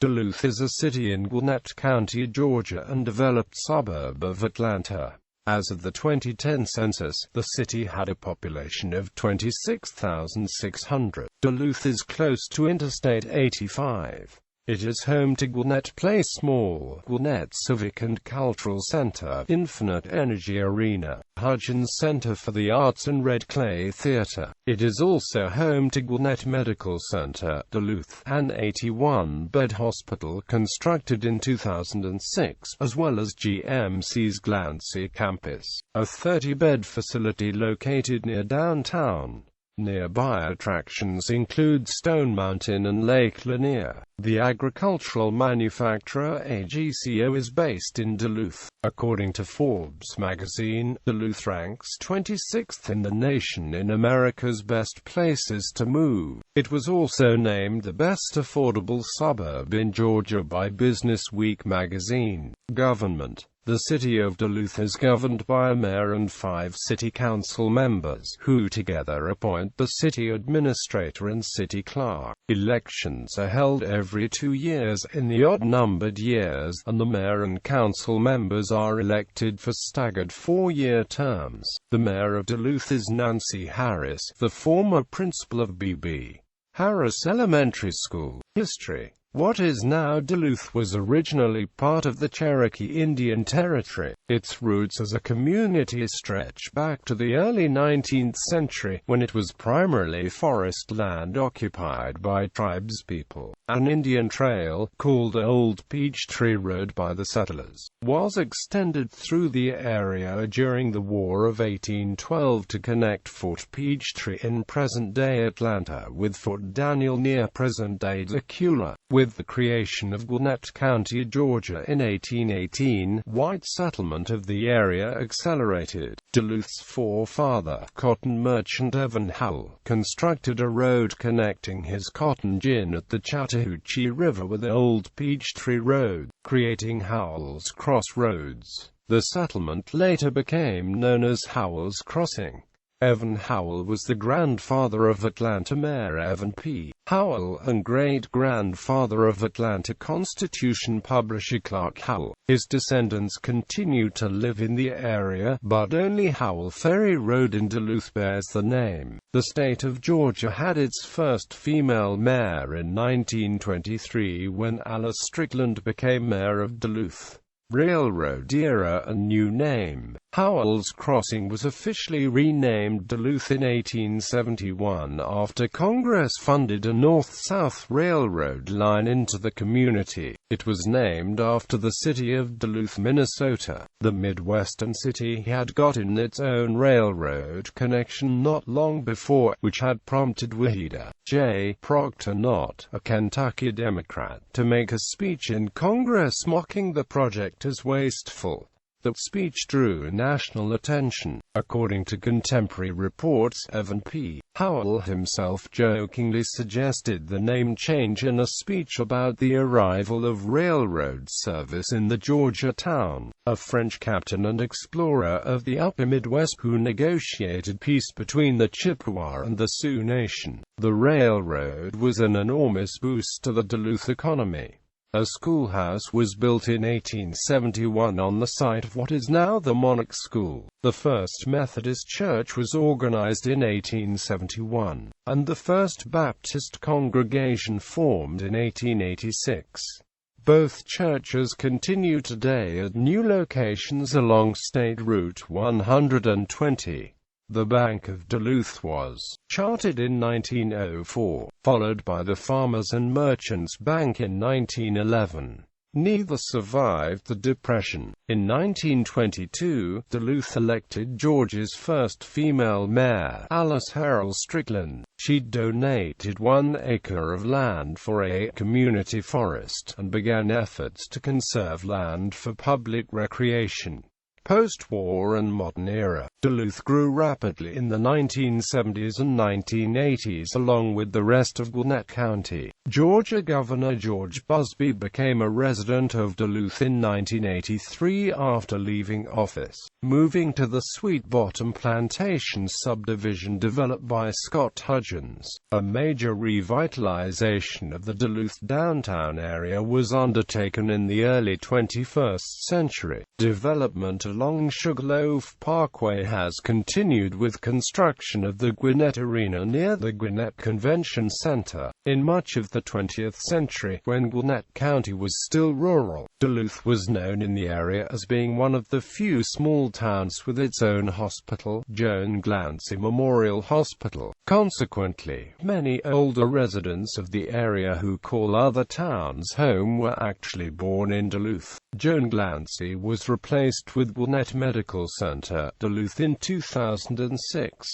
Duluth is a city in Gwinnett County, Georgia, and developed suburb of Atlanta. As of the 2010 census, the city had a population of 26,600. Duluth is close to Interstate 85. It is home to Gwinnett Place Mall, Gwinnett Civic and Cultural Center, Infinite Energy Arena, Hudgens Center for the Arts and Red Clay Theater. It is also home to Gwinnett Medical Center, Duluth, an 81-bed hospital constructed in 2006, as well as GMC's Glancy campus, a 30-bed facility located near downtown. Nearby attractions include Stone Mountain and Lake Lanier. The agricultural manufacturer AGCO is based in Duluth. According to Forbes magazine, Duluth ranks 26th in the nation in America's best places to move. It was also named the best affordable suburb in Georgia by Business Week magazine. Government. The city of Duluth is governed by a mayor and 5 city council members, who together appoint the city administrator and city clerk. Elections are held every 2 years in the odd-numbered years, and the mayor and council members are elected for staggered 4-year terms. The mayor of Duluth is Nancy Harris, the former principal of B.B. Harris Elementary School. History. What is now Duluth was originally part of the Cherokee Indian Territory. Its roots as a community stretch back to the early 19th century, when it was primarily forest land occupied by tribespeople. An Indian trail, called Old Peachtree Road by the settlers, was extended through the area during the War of 1812 to connect Fort Peachtree in present-day Atlanta with Fort Daniel near present-day Dacula. With the creation of Gwinnett County, Georgia in 1818, white settlement of the area accelerated. Duluth's forefather, cotton merchant Evan Howell, constructed a road connecting his cotton gin at the Chattahoochee River with Old Peachtree Road, creating Howell's Crossroads. The settlement later became known as Howell's Crossing. Evan Howell was the grandfather of Atlanta Mayor Evan P. Howell and great-grandfather of Atlanta Constitution publisher Clark Howell. His descendants continue to live in the area, but only Howell Ferry Road in Duluth bears the name. The state of Georgia had its first female mayor in 1923 when Alice Strickland became mayor of Duluth. Railroad era and new name. Howell's Crossing was officially renamed Duluth in 1871 after Congress funded a north-south railroad line into the community. It was named after the city of Duluth, Minnesota. The Midwestern city had gotten its own railroad connection not long before, which had prompted Wahida J. Proctor Knott, a Kentucky Democrat, to make a speech in Congress mocking the project as wasteful. The speech drew national attention. According to contemporary reports, Evan P. Howell himself jokingly suggested the name change in a speech about the arrival of railroad service in the Georgia town. A French captain and explorer of the upper Midwest who negotiated peace between the Chippewa and the Sioux Nation. The railroad was an enormous boost to the Duluth economy. A schoolhouse was built in 1871 on the site of what is now the Monarch School. The First Methodist Church was organized in 1871, and the First Baptist congregation formed in 1886. Both churches continue today at new locations along State Route 120. The Bank of Duluth was chartered in 1904, followed by the Farmers and Merchants Bank in 1911. Neither survived the Depression. In 1922, Duluth elected Georgia's first female mayor, Alice Harrell Strickland. She donated 1 acre of land for a community forest, and began efforts to conserve land for public recreation. Post-war and modern era, Duluth grew rapidly in the 1970s and 1980s along with the rest of Gwinnett County. Georgia Governor George Busby became a resident of Duluth in 1983 after leaving office, moving to the Sweet Bottom Plantation subdivision developed by Scott Hudgens. A major revitalization of the Duluth downtown area was undertaken in the early 21st century. Development along Sugarloaf Parkway has continued with construction of the Gwinnett Arena near the Gwinnett Convention Center. In much of the 20th century, when Gwinnett County was still rural, Duluth was known in the area as being one of the few small towns with its own hospital, Joan Glancy Memorial Hospital. Consequently, many older residents of the area who call other towns home were actually born in Duluth. Joan Glancy was replaced with Gwinnett Medical Center, Duluth in 2006.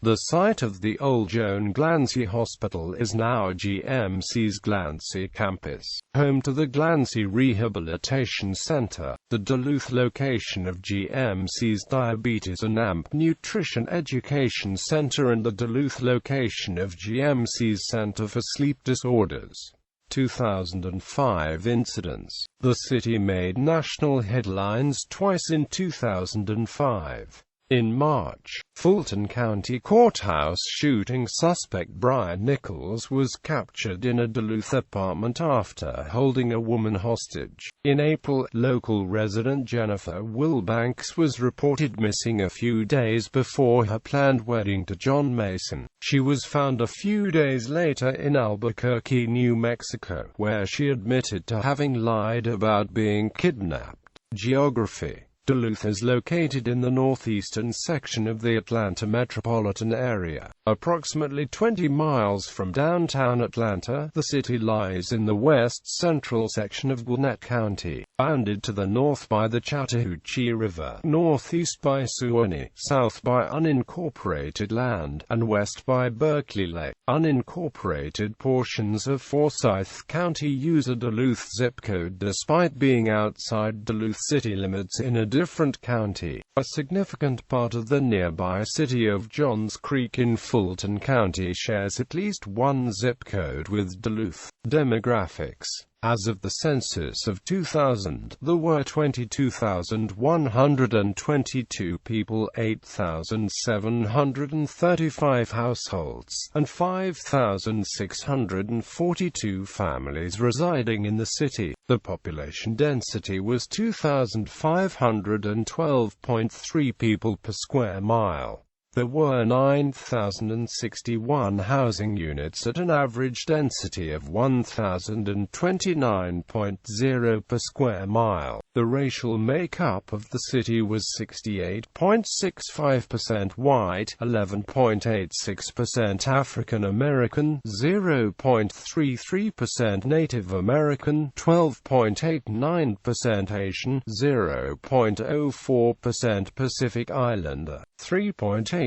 The site of the old Joan Glancy Hospital is now GMC's Glancy campus, home to the Glancy Rehabilitation Center, the Duluth location of GMC's Diabetes and AMP Nutrition Education Center, and the Duluth location of GMC's Center for Sleep Disorders. 2005 incidents. The city made national headlines twice in 2005. In March, Fulton County Courthouse shooting suspect Brian Nichols was captured in a Duluth apartment after holding a woman hostage. In April, local resident Jennifer Wilbanks was reported missing a few days before her planned wedding to John Mason. She was found a few days later in Albuquerque, New Mexico, where she admitted to having lied about being kidnapped. Geography. Duluth is located in the northeastern section of the Atlanta metropolitan area. Approximately 20 miles from downtown Atlanta, the city lies in the west-central section of Gwinnett County, bounded to the north by the Chattahoochee River, northeast by Suwannee, south by unincorporated land, and west by Berkeley Lake. Unincorporated portions of Forsyth County use a Duluth zip code despite being outside Duluth city limits in a different county. A significant part of the nearby city of Johns Creek in Fulton County shares at least one zip code with Duluth. Demographics. As of the census of 2000, there were 22,122 people, 8,735 households, and 5,642 families residing in the city. The population density was 2,512.3 people per square mile. There were 9,061 housing units at an average density of 1,029.0 per square mile. The racial makeup of the city was 68.65% white, 11.86% African American, 0.33% Native American, 12.89% Asian, 0.04% Pacific Islander, 3.83%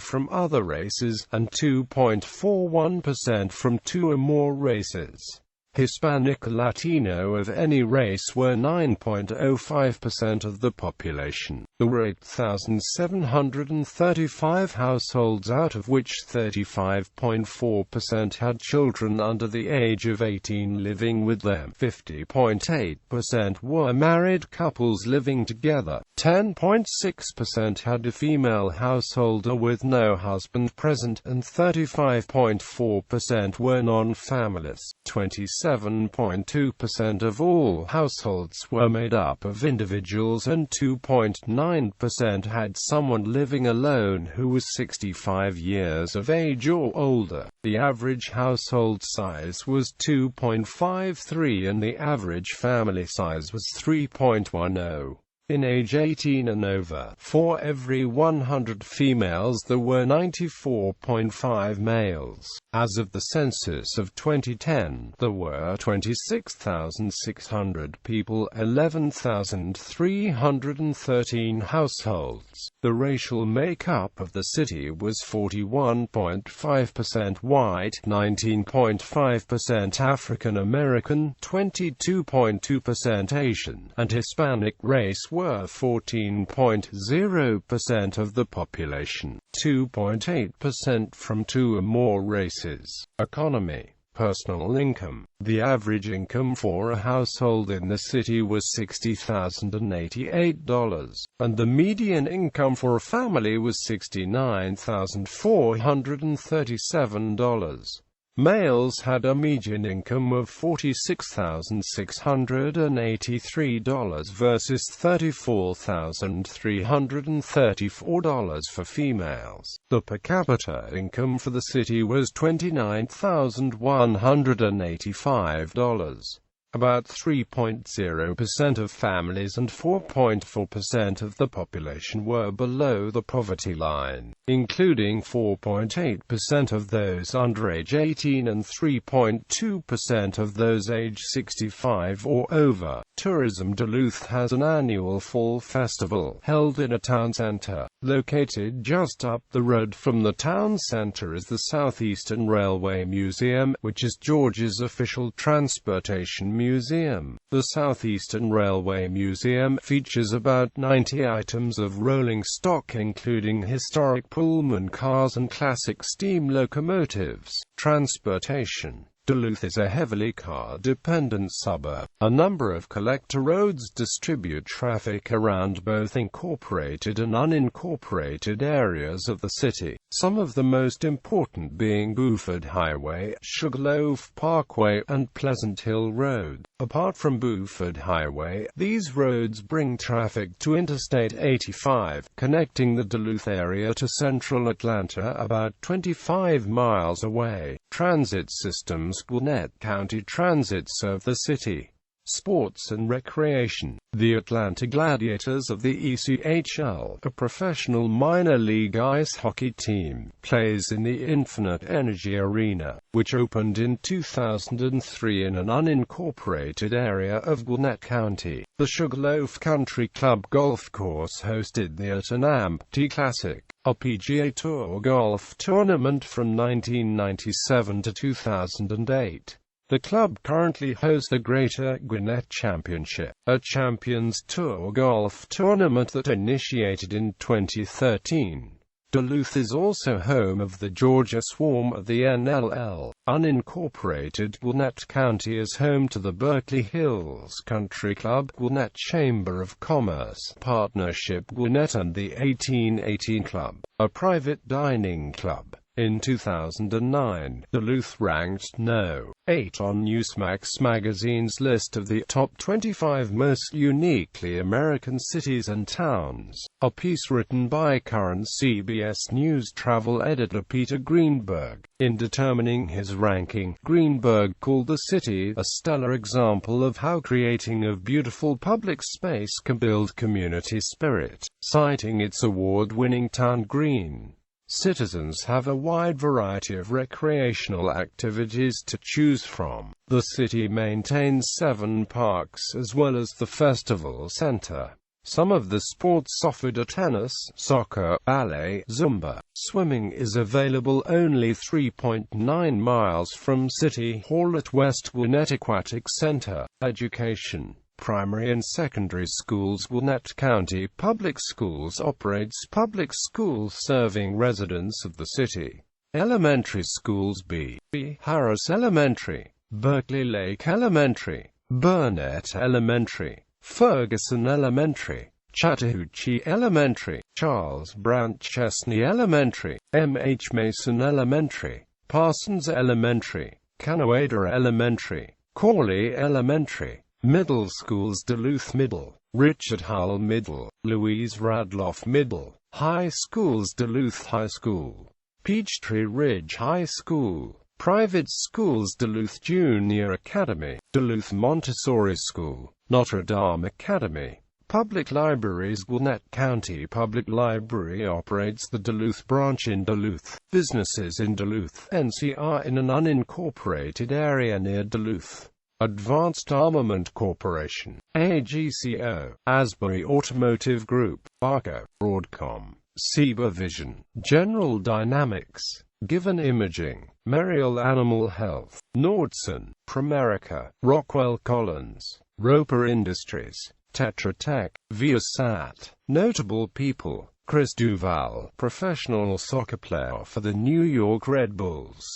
from other races, and 2.41% from two or more races. Hispanic or Latino of any race were 9.05% of the population. There were 8,735 households, out of which 35.4% had children under the age of 18 living with them. 50.8% were married couples living together. 10.6% had a female householder with no husband present, and 35.4% were non-families. 27.2% of all households were made up of individuals, and 2.9% had someone living alone who was 65 years of age or older. The average household size was 2.53 and the average family size was 3.10. In age 18 and over, for every 100 females there were 94.5 males. As of the census of 2010, there were 26,600 people, 11,313 households. The racial makeup of the city was 41.5% white, 19.5% African American, 22.2% Asian, and Hispanic. Race were 14.0% of the population, 2.8% from two or more races. Economy. Personal income. The average income for a household in the city was $60,088, and the median income for a family was $69,437. Males had a median income of $46,683 versus $34,334 for females. The per capita income for the city was $29,185. About 3.0% of families and 4.4% of the population were below the poverty line, including 4.8% of those under age 18 and 3.2% of those age 65 or over. Tourism. Duluth has an annual fall festival, held in a town center. Located just up the road from the town center is the Southeastern Railway Museum, which is Georgia's official transportation museum. The Southeastern Railway Museum features about 90 items of rolling stock, including historic Pullman cars and classic steam locomotives. Transportation. Duluth is a heavily car-dependent suburb. A number of collector roads distribute traffic around both incorporated and unincorporated areas of the city, some of the most important being Buford Highway, Sugarloaf Parkway, and Pleasant Hill Road. Apart from Buford Highway, these roads bring traffic to Interstate 85, connecting the Duluth area to central Atlanta about 25 miles away. Transit systems. Gwinnett County Transit serve the city. Sports and recreation. The Atlanta Gladiators of the ECHL, a professional minor league ice hockey team, plays in the Infinite Energy Arena, which opened in 2003 in an unincorporated area of Gwinnett County. The Sugarloaf Country Club golf course hosted the Atlanta.As Classic, a PGA Tour golf tournament from 1997 to 2008. The club currently hosts the Greater Gwinnett Championship, a Champions Tour golf tournament that initiated in 2013. Duluth is also home of the Georgia Swarm of the NLL. Unincorporated Gwinnett County is home to the Berkeley Hills Country Club, Gwinnett Chamber of Commerce Partnership Gwinnett, and the 1818 Club, a private dining club. In 2009, Duluth ranked No. 8 on Newsmax magazine's list of the top 25 most uniquely American cities and towns. A piece written by current CBS News travel editor Peter Greenberg. In determining his ranking, Greenberg called the city a stellar example of how creating a beautiful public space can build community spirit, citing its award-winning town green. Citizens have a wide variety of recreational activities to choose from. The city maintains 7 parks as well as the festival center. Some of the sports offered are tennis, soccer, ballet, Zumba. Swimming is available only 3.9 miles from City Hall at West Gwinnett Aquatic Center. Education. Primary and secondary schools. Gwinnett County Public Schools operates public schools serving residents of the city. Elementary schools. B. Harris Elementary, Berkeley Lake Elementary, Burnett Elementary, Ferguson Elementary, Chattahoochee Elementary, Charles Brandt Chesney Elementary, M.H. Mason Elementary, Parsons Elementary, Canawada Elementary, Corley Elementary. Middle schools. Duluth Middle, Richard Hull Middle, Louise Radloff Middle. High schools. Duluth High School, Peachtree Ridge High School. Private schools. Duluth Junior Academy, Duluth Montessori School, Notre Dame Academy. Public libraries. Gwinnett County Public Library operates the Duluth branch in Duluth. Businesses in Duluth, NC, in an unincorporated area near Duluth. Advanced Armament Corporation, AGCO, Asbury Automotive Group, Arco, Broadcom, Ciba Vision, General Dynamics, Given Imaging, Merial Animal Health, Nordson, Primerica, Rockwell Collins, Roper Industries, Tetra Tech, Viasat. Notable people: Chris Duval, professional soccer player for the New York Red Bulls.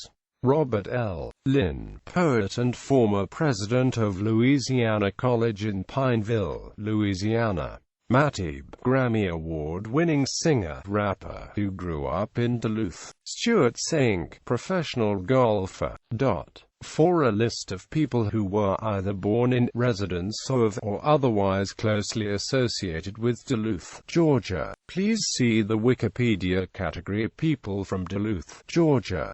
Robert L. Lynn, poet and former president of Louisiana College in Pineville, Louisiana. Matib, Grammy Award-winning singer-rapper who grew up in Duluth. Stuart Sink, professional golfer. For a list of people who were either born in, residents of, or otherwise closely associated with Duluth, Georgia, please see the Wikipedia category People from Duluth, Georgia.